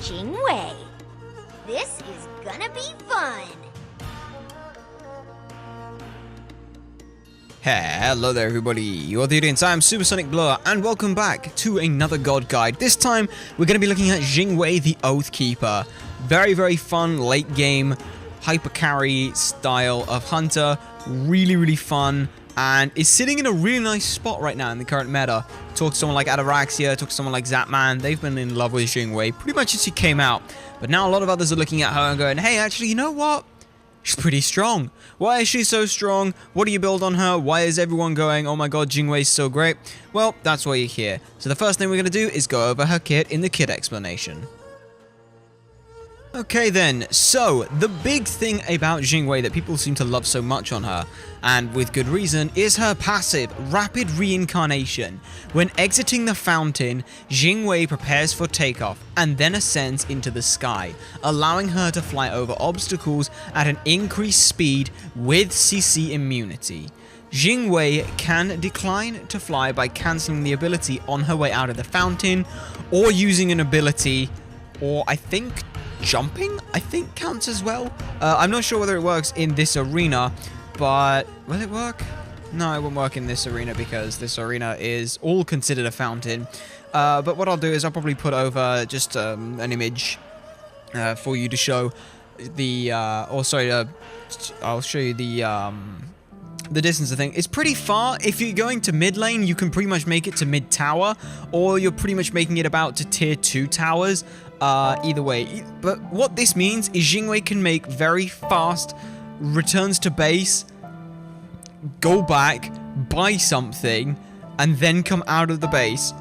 Jing Wei. This is gonna be fun. Hello there everybody, you're the audience, I'm SuperSonicBlur, and welcome back to another God Guide. This time, we're going to be looking at Jing Wei, the Oathkeeper. Very, very fun, late game, hyper carry style of hunter. Really, really fun, and is sitting in a really nice spot right now in the current meta. Talk to someone like Ataraxia, talk to someone like Zapman, they've been in love with Jing Wei pretty much since he came out. But now a lot of others are looking at her and going, hey, actually, you know what? She's pretty strong. Why is she so strong? What do you build on her? Why is everyone going, oh my god, Jing Wei's so great? Well, that's why you're here. So the first thing we're going to do is go over her kit in the kit explanation. Okay then, so the big thing about Jing Wei that people seem to love so much on her, and with good reason, is her passive, Rapid Reincarnation. When exiting the fountain, Jing Wei prepares for takeoff and then ascends into the sky, allowing her to fly over obstacles at an increased speed with CC immunity. Jing Wei can decline to fly by cancelling the ability on her way out of the fountain, or using an ability, or I think jumping, counts as well. I'm not sure whether it works in this arena, but will it work? No, it won't work in this arena because this arena is all considered a fountain. But what I'll do is I'll probably put over just an image for you to show the, I'll show you the distance of the thing. It's pretty far. If you're going to mid lane, you can pretty much make it to mid tower, or you're pretty much making it about to tier 2 towers. Either way. But what this means is Jing Wei can make very fast returns to base, go back, buy something, and then come out of the base,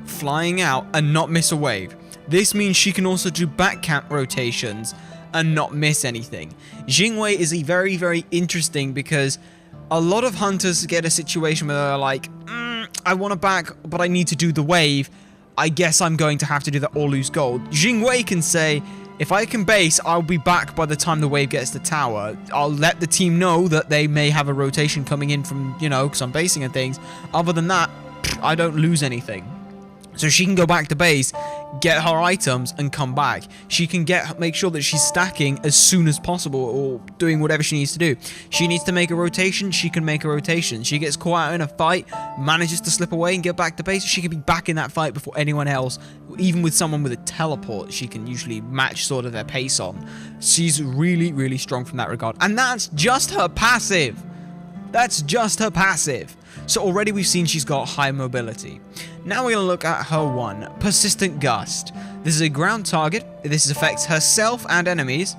flying out and not miss a wave. This means she can also do back camp rotations and not miss anything. Jing Wei is a very, very interesting because a lot of hunters get a situation where they're like, I want to back, but I need to do the wave. I guess I'm going to have to do that or lose gold. Jing Wei can say, if I can base, I'll be back by the time the wave gets to tower. I'll let the team know that they may have a rotation coming in from, you know, because I'm basing and things. Other than that, I don't lose anything. So she can go back to base, get her items, and come back. She can make sure that she's stacking as soon as possible, or doing whatever she needs to do. She needs to make a rotation, she can make a rotation. She gets caught out in a fight, manages to slip away and get back to base. She can be back in that fight before anyone else. Even with someone with a teleport, she can usually match sort of their pace on. She's really, really strong from that regard. And that's just her passive. That's just her passive. So already we've seen she's got high mobility. Now we're going to look at her one, Persistent Gust. This is a ground target. This affects herself and enemies.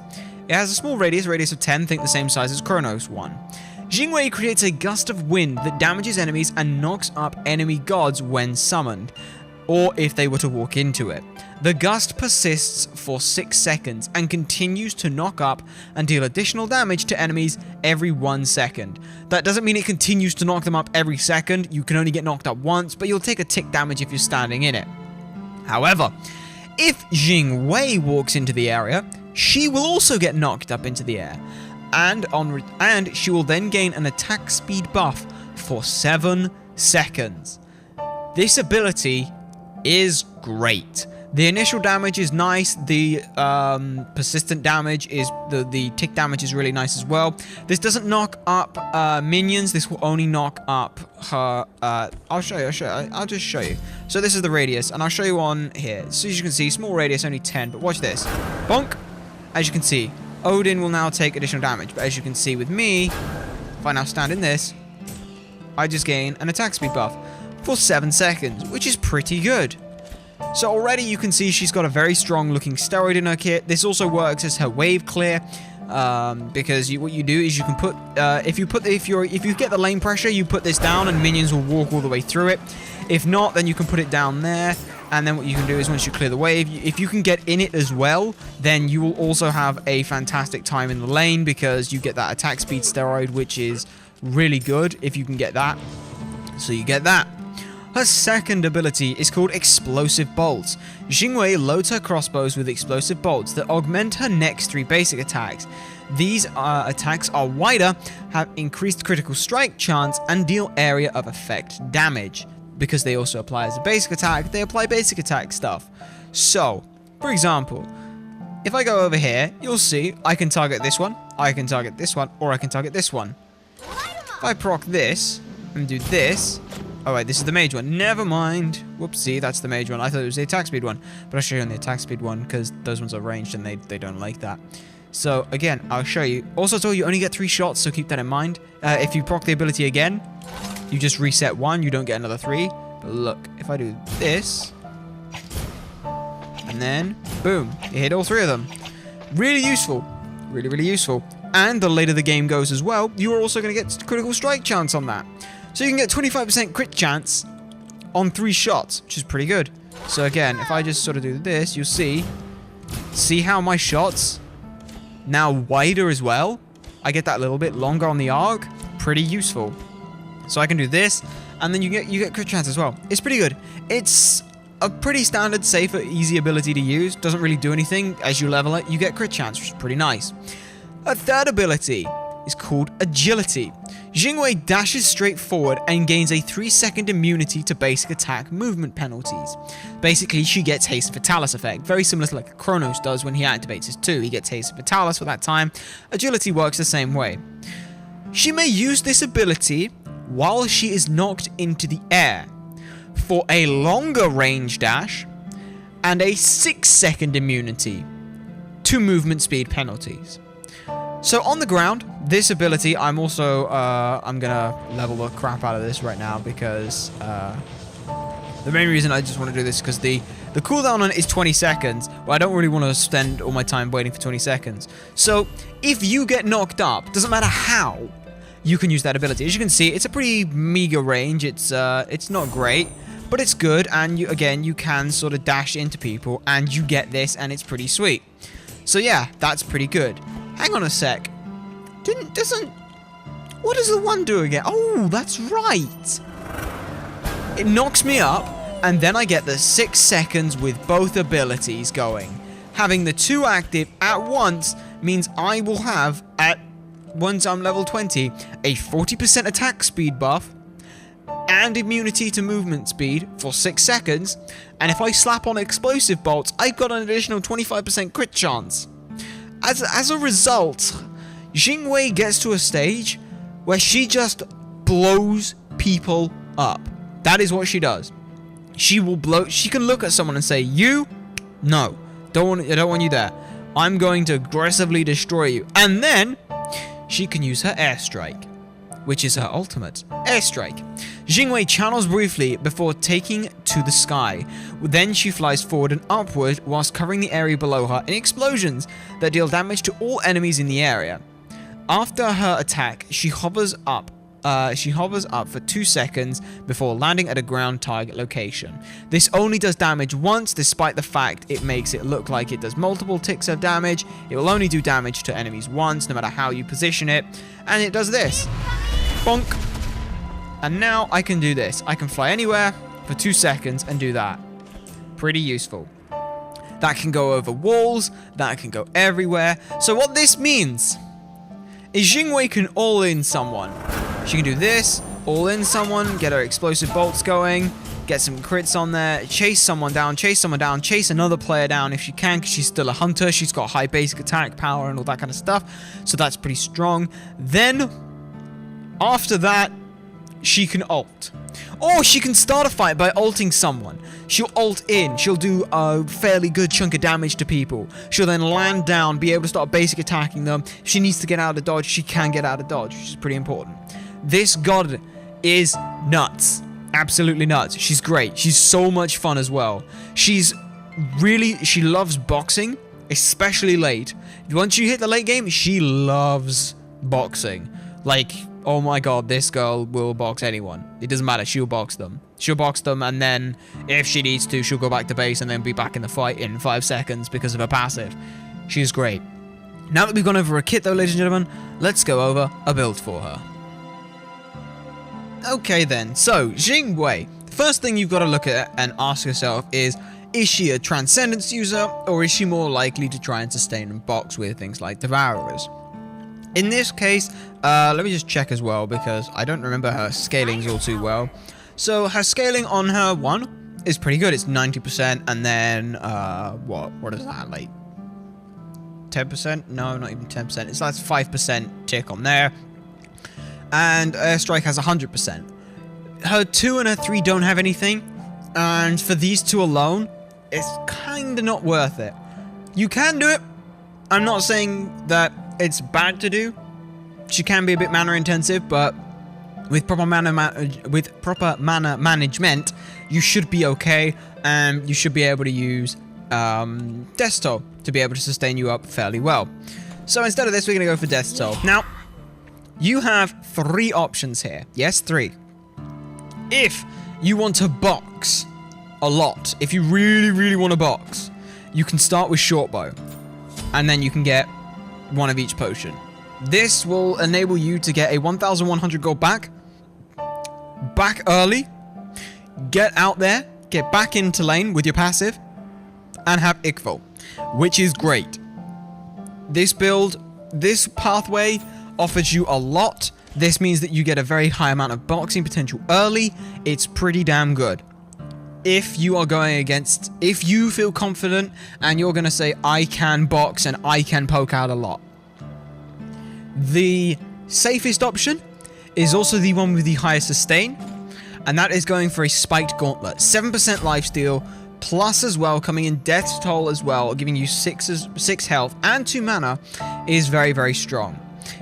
It has a small radius of 10, think the same size as Chronos 1. Jing Wei creates a gust of wind that damages enemies and knocks up enemy gods when summoned, or if they were to walk into it. The gust persists for 6 seconds and continues to knock up and deal additional damage to enemies every 1 second. That doesn't mean it continues to knock them up every second. You can only get knocked up once, but you'll take a tick damage if you're standing in it. However, if Jing Wei walks into the area, she will also get knocked up into the air, and she will then gain an attack speed buff for 7 seconds. This ability is great. The initial damage is nice. The persistent damage is the tick damage is really nice as well. This doesn't knock up minions. This will only knock up her. I'll show you. I'll just show you. So this is the radius, and I'll show you on here. So as you can see, small radius, only 10. But watch this. Bonk. As you can see, Odin will now take additional damage. But as you can see with me, if I now stand in this, I just gain an attack speed buff for 7 seconds, which is pretty good. So already you can see she's got a very strong looking steroid in her kit. This also works as her wave clear, because what you do is you can put if you get the lane pressure, you put this down and minions will walk all the way through it. If not, then you can put it down there, and then what you can do is once you clear the wave, if you can get in it as well, then you will also have a fantastic time in the lane because you get that attack speed steroid, which is really good if you can get that. So you get that. Her second ability is called Explosive Bolts. Jing Wei loads her crossbows with explosive bolts that augment her next 3 basic attacks. These attacks are wider, have increased critical strike chance, and deal area of effect damage. Because they also apply as a basic attack, they apply basic attack stuff. So, For example, if I go over here, you'll see I can target this one, I can target this one, or I can target this one. If I proc this and do this... Oh wait, this is the mage one. Never mind. Whoopsie, that's the mage one. I thought it was the attack speed one. But I'll show you on the attack speed one because those ones are ranged and they don't like that. So again, I'll show you. Also told you only get 3 shots, so keep that in mind. If you proc the ability again, you just reset 1, you don't get another 3. But look, if I do this, and then boom, you hit all 3 of them. Really useful. Really, really useful. And the later the game goes as well, you are also going to get critical strike chance on that. So you can get 25% crit chance on 3 shots, which is pretty good. So again, if I just sort of do this, you'll see how my shots now wider as well. I get that little bit longer on the arc. Pretty useful. So I can do this, and then you get crit chance as well. It's pretty good. It's a pretty standard, safe, easy ability to use. Doesn't really do anything. As you level it, you get crit chance, which is pretty nice. A third ability is called Agility. Jing Wei dashes straight forward and gains a 3-second immunity to basic attack movement penalties. Basically, she gets Haste Fatalis effect, very similar to like Kronos does when he activates his 2. He gets Haste Fatalis for that time. Agility works the same way. She may use this ability while she is knocked into the air for a longer range dash and a 6-second immunity to movement speed penalties. So on the ground, this ability, I'm also, I'm gonna level the crap out of this right now because, the main reason I just want to do this is because the cooldown on it is 20 seconds, but I don't really want to spend all my time waiting for 20 seconds. So if you get knocked up, doesn't matter how, you can use that ability. As you can see, it's a pretty meager range, it's not great, but it's good, and you can sort of dash into people, and you get this, and it's pretty sweet. So yeah, that's pretty good. Hang on a sec. What does the one do again? Oh, that's right. It knocks me up, and then I get the 6 seconds with both abilities going. Having the 2 active at once means I will have, once I'm level 20, a 40% attack speed buff, and immunity to movement speed for 6 seconds, and if I slap on explosive bolts, I've got an additional 25% crit chance. As a result, Jing Wei gets to a stage where she just blows people up. That is what she does. She can look at someone and say, "You? No. I don't want you there. I'm going to aggressively destroy you." And then she can use her airstrike, which is her ultimate. Airstrike. Jing Wei channels briefly before taking to the sky. Then she flies forward and upward whilst covering the area below her in explosions that deal damage to all enemies in the area. After her attack, she hovers up for 2 seconds before landing at a ground target location. This only does damage once, despite the fact it makes it look like it does multiple ticks of damage. It will only do damage to enemies once, no matter how you position it. And it does this. Bonk. And now I can do this. I can fly anywhere for 2 seconds and do that. Pretty useful. That can go over walls. That can go everywhere. So what this means is Jing Wei can all-in someone. She can do this, all-in someone, get her explosive bolts going, get some crits on there, chase someone down, chase another player down if she can, because she's still a hunter. She's got high basic attack power and all that kind of stuff. So that's pretty strong. Then, after that, she can ult. Or she can start a fight by ulting someone. She'll ult in. She'll do a fairly good chunk of damage to people. She'll then land down, be able to start basic attacking them. If she needs to get out of dodge, she can get out of dodge, which is pretty important. This god is nuts. Absolutely nuts. She's great. She's so much fun as well. She loves boxing, especially late. Once you hit the late game, she loves boxing. Like, oh my god, this girl will box anyone. It doesn't matter, she'll box them. She'll box them, and then, if she needs to, she'll go back to base and then be back in the fight in 5 seconds because of her passive. She's great. Now that we've gone over a kit though, ladies and gentlemen, let's go over a build for her. Okay then, so, Jing Wei. The first thing you've got to look at and ask yourself is she a Transcendence user, or is she more likely to try and sustain and box with things like Devourers? In this case, let me just check as well, because I don't remember her scalings all too well. So her scaling on her 1, is pretty good. It's 90%, and then what is that, like 10%? No, not even 10%. It's like 5% tick on there. And Airstrike has 100%. Her 2 and her 3 don't have anything, and for these 2 alone, it's kinda not worth it. You can do it. I'm not saying that it's bad to do. She can be a bit mana intensive, but with proper mana management, you should be okay, and you should be able to use Death Toll to be able to sustain you up fairly well. So instead of this, we're going to go for Death Toll. Now, you have 3 options here. Yes, 3. If you want to box a lot, if you really, really want to box, you can start with Short Bow, and then you can get 1 of each potion. This will enable you to get a 1,100 gold back early, get out there, get back into lane with your passive, and have Ickfall, which is great. This build, this pathway offers you a lot. This means that you get a very high amount of boxing potential early. It's pretty damn good. If you are going against, if you feel confident and you're going to say, I can box and I can poke out a lot. The safest option is also the one with the highest sustain, and that is going for a Spiked Gauntlet. 7% lifesteal, plus as well, coming in Death Toll as well, giving you 6 health and 2 mana, is very, very strong.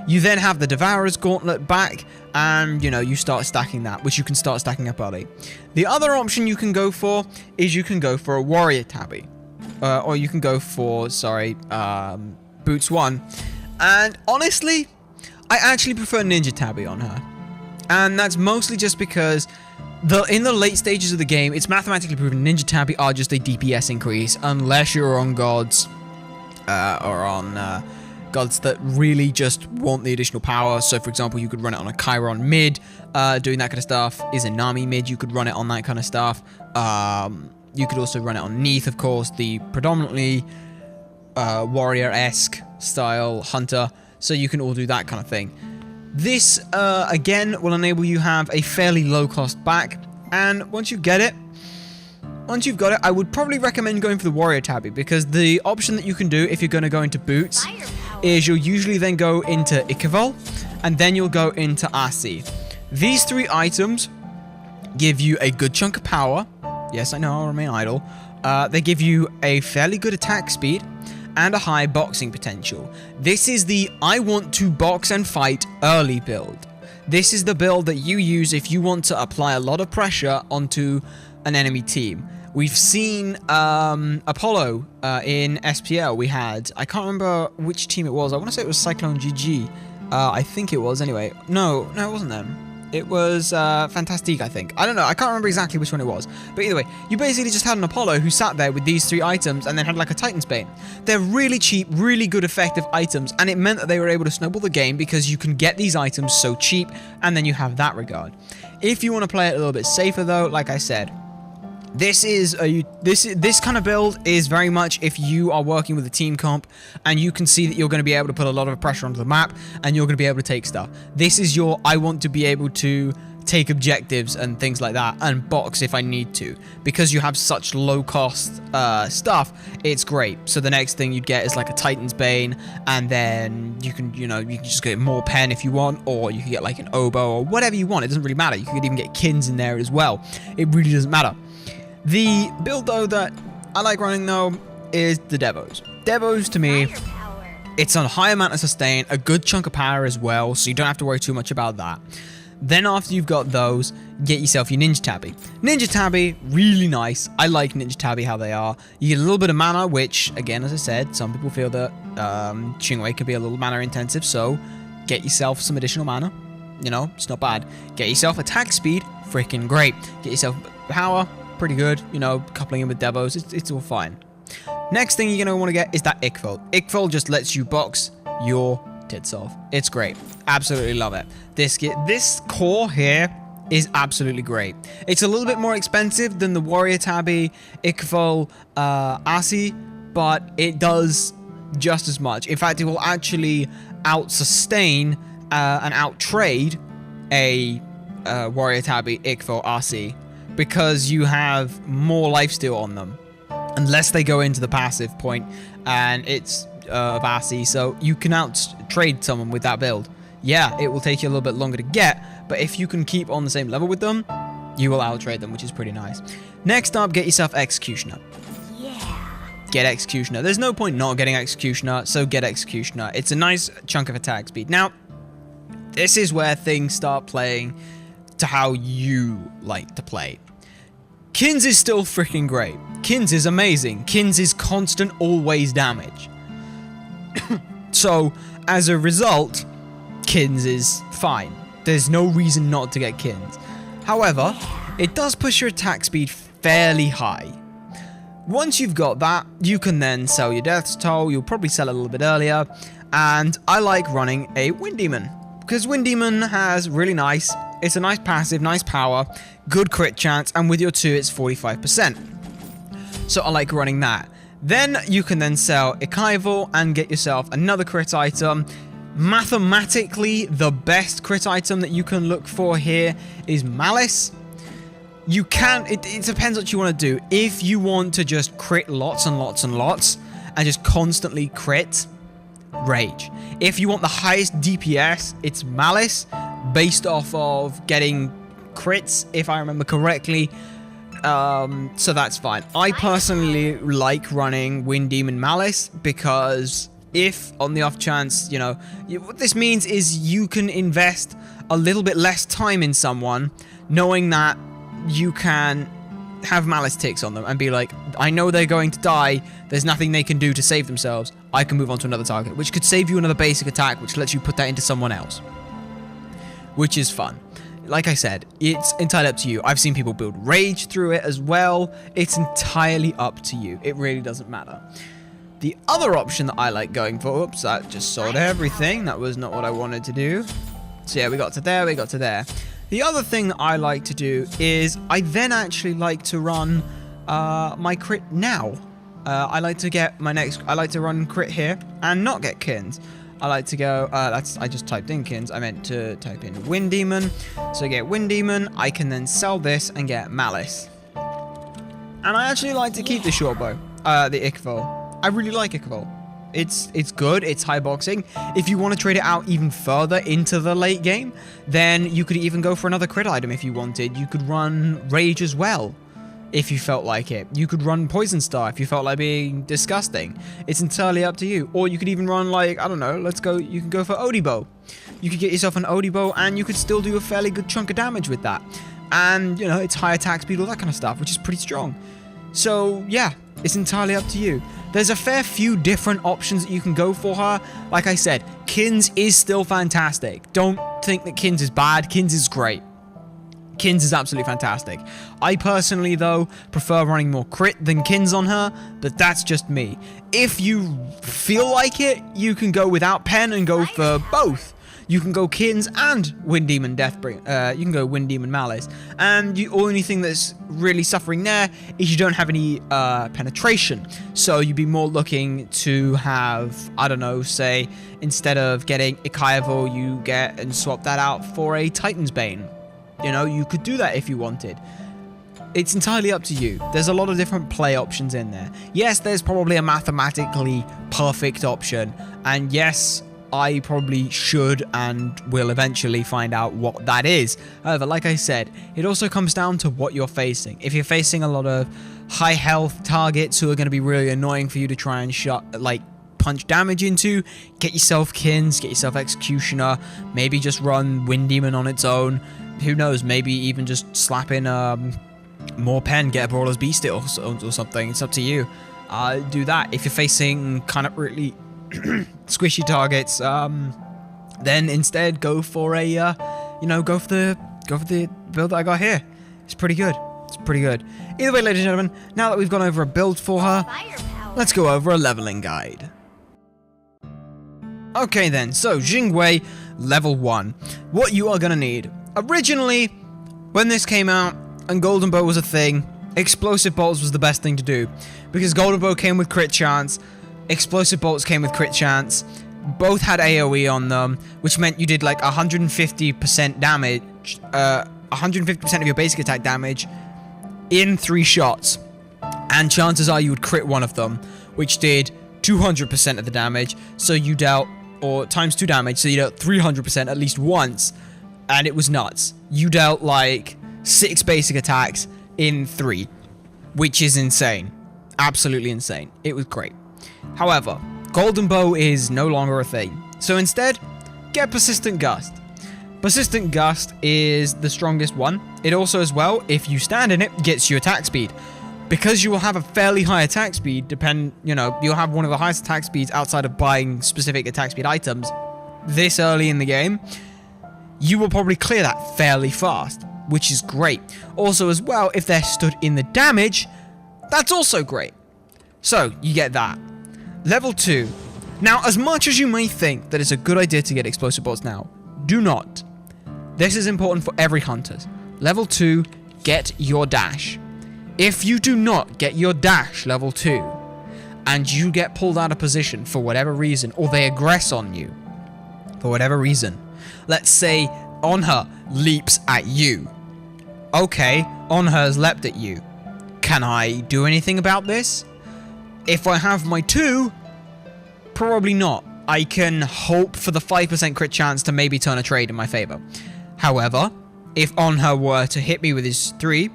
You then have the Devourer's Gauntlet back, and, you know, you start stacking that, which you can start stacking up early. The other option you can go for is you can go for a Warrior Tabby. Or you can go for, Boots 1. And honestly, I actually prefer Ninja Tabby on her. And that's mostly just because in the late stages of the game, it's mathematically proven Ninja Tabby are just a DPS increase, unless you're on gods, or on gods that really just want the additional power. So for example, you could run it on a Chiron mid, doing that kind of stuff. Izanami mid, you could run it on that kind of stuff. You could also run it on Neath, of course, the predominantly warrior-esque style hunter, so you can all do that kind of thing. This again will enable you have a fairly low cost back, and once you've got it, I would probably recommend going for the Warrior Tabby, because the option that you can do if you're going to go into Boots is you'll usually then go into Ickfall, and then you'll go into Asi. These 3 items give you a good chunk of power. Yes, I know, I'll remain idle. They give you a fairly good attack speed and a high boxing potential. This is the I want to box and fight early build. This is the build that you use if you want to apply a lot of pressure onto an enemy team. We've seen Apollo in SPL. We had, I can't remember which team it was. I want to say it was Cyclone GG. I think it was anyway. No, it wasn't them. It was Fantastique, I think. I don't know. I can't remember exactly which one it was. But either way, you basically just had an Apollo who sat there with these 3 items and then had like a Titan's Bane. They're really cheap, really good effective items, and it meant that they were able to snowball the game because you can get these items so cheap, and then you have that regard. If you want to play it a little bit safer though, like I said, this kind of build is very much if you are working with a team comp and you can see that you're going to be able to put a lot of pressure onto the map and you're going to be able to take stuff. This is your I want to be able to take objectives and things like that and box if I need to. Because you have such low cost stuff, it's great. So the next thing you'd get is like a Titan's Bane, and then you can just get more pen if you want, or you can get like an Oboe or whatever you want. It doesn't really matter. You could even get Kins in there as well. It really doesn't matter. The build, though, that I like running, though, is the Devos. Devos, to me, it's on a high amount of sustain, a good chunk of power as well, so you don't have to worry too much about that. Then after you've got those, get yourself your Ninja Tabby. Ninja Tabby, really nice. I like Ninja Tabby how they are. You get a little bit of mana, which, again, as I said, some people feel that Jing Wei can be a little mana intensive, so get yourself some additional mana. You know, it's not bad. Get yourself attack speed, freaking great. Get yourself power, pretty good, you know, coupling in with Devos, it's all fine. Next thing you're going to want to get is that Ickfall. Ickfall just lets you box your tits off. It's great. Absolutely love it. This core here is absolutely great. It's a little bit more expensive than the Warrior Tabby, Ickfall, Asi, but it does just as much. In fact, it will actually out-sustain and out-trade a Warrior Tabby, Ickfall, Asi. because you have more lifesteal on them. Unless they go into the passive point, and it's Vasi, so you can out-trade someone with that build. Yeah, it will take you a little bit longer to get, but if you can keep on the same level with them, you will out-trade them, which is pretty nice. Next up, get yourself Executioner. Yeah. Get Executioner. There's no point not getting Executioner, so get Executioner. It's a nice chunk of attack speed. Now, this is where things start playing to how you like to play. Kins is still freaking great. Kins is amazing. Kins is constant, always damage. So, as a result, Kins is fine. There's no reason not to get Kins. However, it does push your attack speed fairly high. Once you've got that, you can then sell your Death's Toll. You'll probably sell it a little bit earlier. And I like running a Wind Demon, because Wind Demon has really nice, it's a nice passive, nice power, good crit chance, and with your 2 it's 45%. So I like running that. Then you can then sell Ikaival and get yourself another crit item. Mathematically, the best crit item that you can look for here is Malice. You can, it depends what you want to do. If you want to just crit lots and lots and lots, and just constantly crit, Rage. If you want the highest DPS, it's Malice, based off of getting crits, if I remember correctly. So that's fine. I personally like running Wind Demon Malice, because if on the off chance, you know, what this means is you can invest a little bit less time in someone, knowing that you can have Malice ticks on them and be like, I know they're going to die, there's nothing they can do to save themselves, I can move on to another target, which could save you another basic attack, which lets you put that into someone else, which is fun. Like I said, it's entirely up to you. I've seen people build Rage through it as well. It's entirely up to you. It really doesn't matter. The other option that I like going for, oops, that just sold everything. That was not what I wanted to do. So yeah, we got to there, we got to there. The other thing that I like to do is I then actually like to run my crit now. I like to get my next, I like to run crit here and not get Kins. I like to go, I just typed in Kins, I meant to type in Wind Demon. So I get Wind Demon, I can then sell this and get Malice. And I actually like to keep the short bow, the Ikaival. I really like Ikaival. It's good, it's high boxing. If you want to trade it out even further into the late game, then you could even go for another crit item if you wanted. You could run Rage as well, if you felt like it. You could run Poison Star if you felt like being disgusting. It's entirely up to you. Or you could even run, like, I don't know, you can go for Odibo. You could get yourself an Odibo and you could still do a fairly good chunk of damage with that. And, you know, it's high attack speed, all that kind of stuff, which is pretty strong. So, yeah, it's entirely up to you. There's a fair few different options that you can go for her. Like I said, Kins is still fantastic. Don't think that Kins is bad. Kins is great. Kins is absolutely fantastic. I personally, though, prefer running more crit than Kins on her, but that's just me. If you feel like it, you can go without pen and go for both. You can go Kins and Wind Demon Deathbringer. You can go Wind Demon Malice. And the only thing that's really suffering there is you don't have any penetration. So you'd be more looking to have, I don't know, say, instead of getting Ikaival, you get and swap that out for a Titan's Bane. You know, you could do that if you wanted. It's entirely up to you. There's a lot of different play options in there. Yes, there's probably a mathematically perfect option. And yes, I probably should and will eventually find out what that is. However, like I said, it also comes down to what you're facing. If you're facing a lot of high health targets who are going to be really annoying for you to try and punch damage into, get yourself Kins, get yourself Executioner, maybe just run Wind Demon on its own. Who knows, maybe even just slap in more pen, get a Brawler's Beast or something. It's up to you. Do that. If you're facing kind of really squishy targets, then instead go for a go for the build that I got here. It's pretty good. It's pretty good. Either way, ladies and gentlemen, now that we've gone over a build for her, let's go over a leveling guide. Okay then, so Jing Wei, level 1. What you are gonna need. Originally, when this came out and Golden Bow was a thing, Explosive Bolts was the best thing to do, because Golden Bow came with crit chance, Explosive Bolts came with crit chance, both had AoE on them, which meant you did like 150% damage, 150% of your basic attack damage in 3 shots. And chances are you would crit one of them, which did 200% of the damage. So you dealt, or times 2 damage, so you dealt 300% at least once. And it was nuts. You dealt like 6 basic attacks in 3, which is insane. Absolutely insane. It was great. However, Golden Bow is no longer a thing. So instead, get Persistent Gust. Persistent Gust is the strongest one. It also as well, if you stand in it, gets you attack speed. Because you will have a fairly high attack speed, you'll have one of the highest attack speeds outside of buying specific attack speed items this early in the game, you will probably clear that fairly fast, which is great. Also as well, if they're stood in the damage, that's also great. So, you get that. Level 2. Now, as much as you may think that it's a good idea to get explosive bolts now, do not. This is important for every hunter. Level 2, get your dash. If you do not get your dash level 2, and you get pulled out of position for whatever reason, or they aggress on you for whatever reason, let's say Onha leaps at you. Okay, Onha's leapt at you. Can I do anything about this? If I have my 2, probably not. I can hope for the 5% crit chance to maybe turn a trade in my favor. However, if Onha were to hit me with his 3,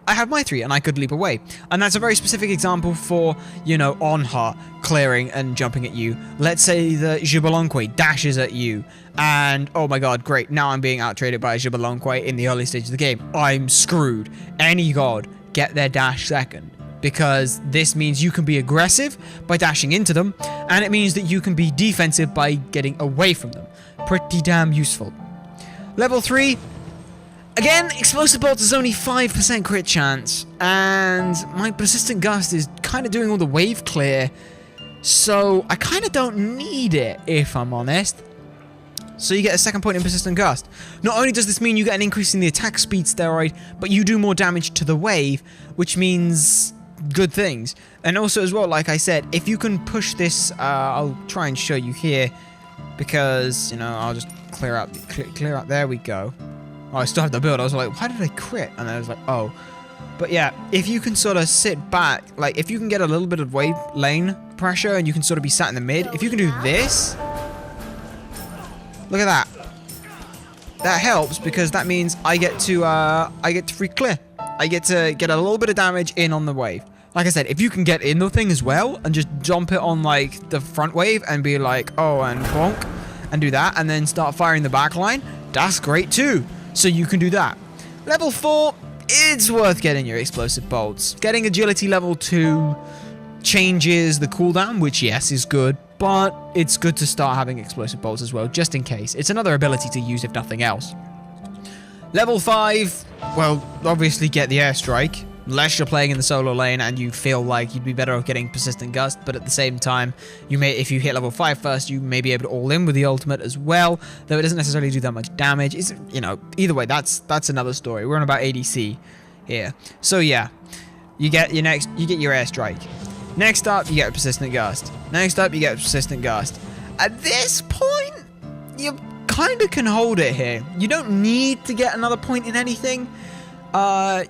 I have my 3 and I could leap away. And that's a very specific example for, Onha clearing and jumping at you. Let's say the Xbalanque dashes at you and, oh my god, great, now I'm being out-traded by a Xbalanque in the early stage of the game. I'm screwed. Any god, get their dash second. Because this means you can be aggressive by dashing into them, and it means that you can be defensive by getting away from them. Pretty damn useful. Level 3. Again, Explosive Bolts is only 5% crit chance, and my Persistent Gust is kind of doing all the wave clear, so I kind of don't need it, if I'm honest. So you get a second point in Persistent Gust. Not only does this mean you get an increase in the attack speed steroid, but you do more damage to the wave, which means good things. And also as well, like I said, if you can push this, I'll try and show you here, because, I'll just clear out, there we go. Oh, I still have the build. I was like, why did I crit? And I was like, oh. But yeah, if you can sort of sit back, like if you can get a little bit of wave lane pressure and you can sort of be sat in the mid, if you can do this, look at that. That helps because that means I get to free clear. I get to get a little bit of damage in on the wave. Like I said, if you can get in the thing as well and just jump it on like the front wave and be like, oh, and bonk, and do that, and then start firing the back line, that's great too. So you can do that. Level 4, it's worth getting your explosive bolts. Getting agility level 2 changes the cooldown, which yes is good, but it's good to start having explosive bolts as well, just in case. It's another ability to use if nothing else. Level 5, well, obviously get the airstrike, unless you're playing in the solo lane and you feel like you'd be better off getting Persistent Gust, but at the same time, if you hit level 5 first, you may be able to all in with the ultimate as well, though it doesn't necessarily do that much damage. It's, either way, that's another story. We're on about ADC here. So yeah, you get your airstrike. Next up, you get Persistent Gust. Next up, you get Persistent Gust. At this point, you kind of can hold it here. You don't need to get another point in anything.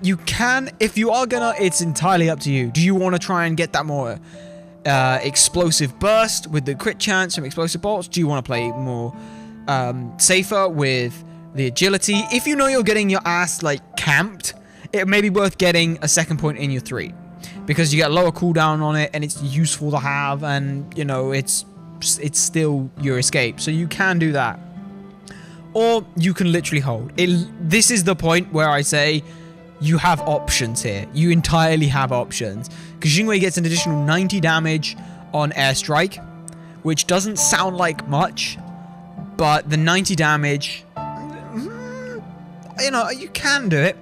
You can, if you are gonna, it's entirely up to you. Do you want to try and get that more explosive burst with the crit chance from explosive bolts? Do you want to play more safer with the agility? If you know you're getting your ass like camped, it may be worth getting a second point in your 3. Because you get a lower cooldown on it and it's useful to have, and it's still your escape. So you can do that. Or you can literally hold. This is the point where I say you have options here. You entirely have options. Because Jing Wei gets an additional 90 damage on airstrike, which doesn't sound like much, but the 90 damage, you can do it.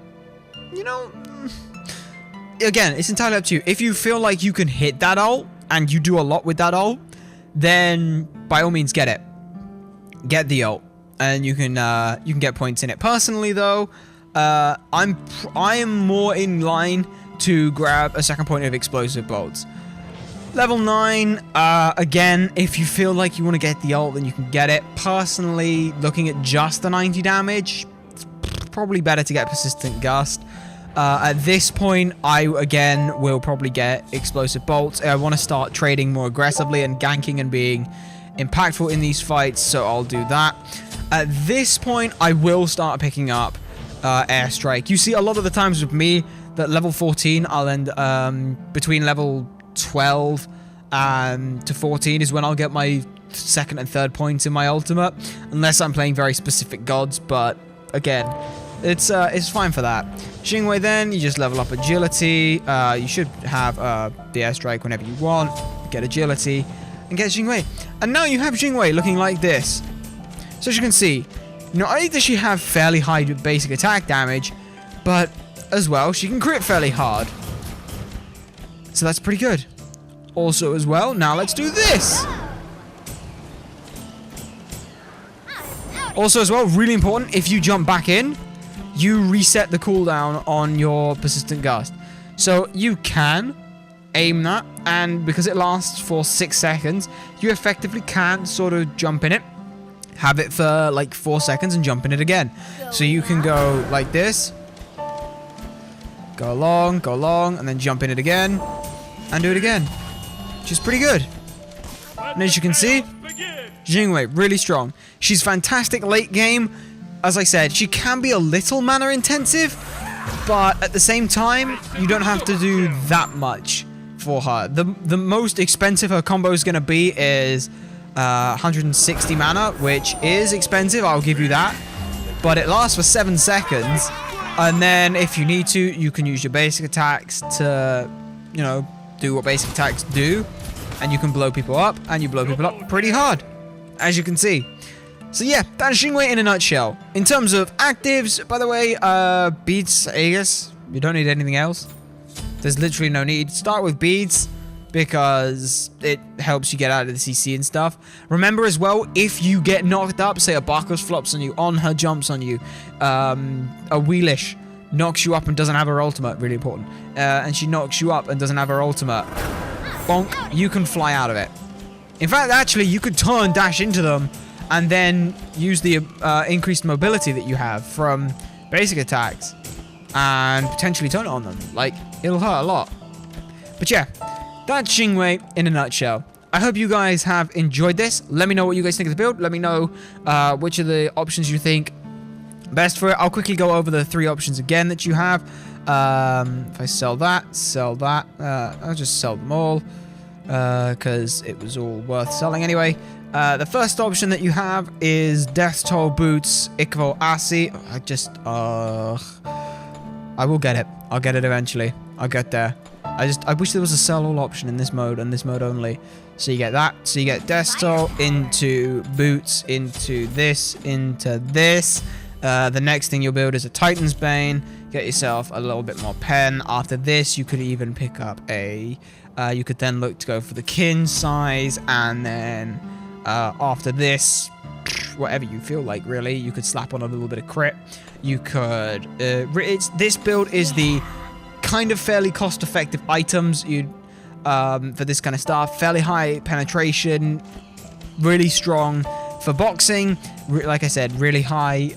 Again, it's entirely up to you. If you feel like you can hit that ult, and you do a lot with that ult, then by all means get it. Get the ult. And you can get points in it. Personally, though, I am more in line to grab a second point of explosive bolts. Level 9, again, if you feel like you want to get the ult, then you can get it. Personally, looking at just the 90 damage, it's probably better to get Persistent Gust. At this point, I, again, will probably get explosive bolts. I want to start trading more aggressively and ganking and being impactful in these fights, so I'll do that. At this point, I will start picking up airstrike. You see a lot of the times with me that level 14, I'll end between level 12 to 14 is when I'll get my second and third points in my ultimate, unless I'm playing very specific gods, but again, it's fine for that. Jing Wei, then you just level up agility. You should have the airstrike whenever you want, get agility and get Jing Wei, and now you have Jing Wei looking like this. So as you can see, not only does she have fairly high basic attack damage, but as well she can crit fairly hard, so that's pretty good. Also as well, now let's do this. Also as well, really important, if you jump back in, you reset the cooldown on your persistent gust. So you can aim that, and because it lasts for 6 seconds, you effectively can sort of jump in it, have it for like 4 seconds and jump in it again. So you can go like this, go along, and then jump in it again, and do it again, which is pretty good. And as you can see, Jing Wei, really strong. She's fantastic late game. As I said, she can be a little mana intensive, but at the same time, you don't have to do that much for her. The most expensive her combo is going to be is 160 mana, which is expensive, I'll give you that. But it lasts for 7 seconds, and then if you need to, you can use your basic attacks to, you know, do what basic attacks do, and you can blow people up, and you blow people up pretty hard, as you can see. So yeah, that's Jing Wei in a nutshell. In terms of actives, by the way, beads, Aegis, you don't need anything else. There's literally no need. Start with beads, because it helps you get out of the CC and stuff. Remember as well, if you get knocked up, say a Barkos flops on you, on her jumps on you, a Wheelish knocks you up and doesn't have her ultimate, really important, and she knocks you up and doesn't have her ultimate, bonk, you can fly out of it. In fact, actually, you could turn dash into them and then use the increased mobility that you have from basic attacks and potentially turn it on them. Like, it'll hurt a lot. But yeah, that's Jing Wei in a nutshell. I hope you guys have enjoyed this. Let me know what you guys think of the build. Let me know which of the options you think best for it. I'll quickly go over the 3 options again that you have. If I sell that, I'll just sell them all, because it was all worth selling anyway. The first option that you have is Death Toll Boots Ikvo Asi. I will get it. I'll get it eventually. I'll get there. I wish there was a sell all option in this mode and this mode only. So you get that. So you get Death Toll into Boots, into this, into this. The next thing you'll build is a Titan's Bane. Get yourself a little bit more pen. After this, you could even pick up a... you could then look to go for the kin size, and then after this, whatever you feel like, really, you could slap on a little bit of crit. You could... this build is the kind of fairly cost-effective items for this kind of stuff. Fairly high penetration, really strong for boxing. Like I said, really high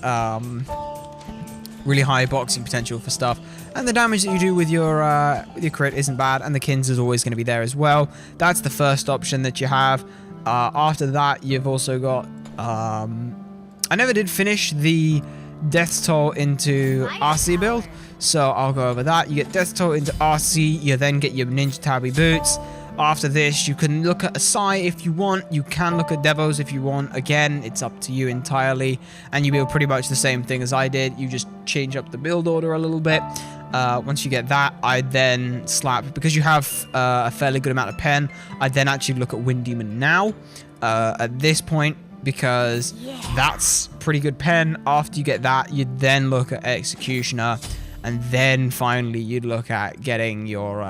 boxing potential for stuff. And the damage that you do with your crit isn't bad, and the kins is always going to be there as well. That's the first option that you have. After that, you've also got... I never did finish the Death Toll into RC build, so I'll go over that. You get Death Toll into RC, you then get your Ninja Tabi Boots. After this, you can look at Asai if you want. You can look at Devos if you want. Again, it's up to you entirely. And you build pretty much the same thing as I did. You just change up the build order a little bit. Once you get that, I then slap, because you have a fairly good amount of pen, I then actually look at Wind Demon now at this point, because that's pretty good pen. After you get that, you then look at Executioner, and then finally you'd look at getting your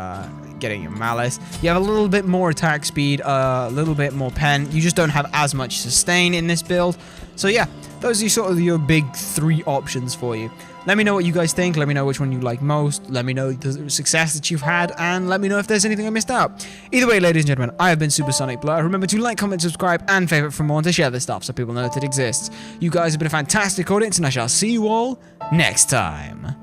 Malice. You have a little bit more attack speed, a little bit more pen. You just don't have as much sustain in this build. So yeah, those are sort of your big 3 options for you. Let me know what you guys think. Let me know which one you like most. Let me know the success that you've had, and let me know if there's anything I missed out. Either way, ladies and gentlemen, I have been SuperSonicBlur. Remember to like, comment, subscribe, and favorite for more, and to share this stuff so people know that it exists. You guys have been a fantastic audience, and I shall see you all next time.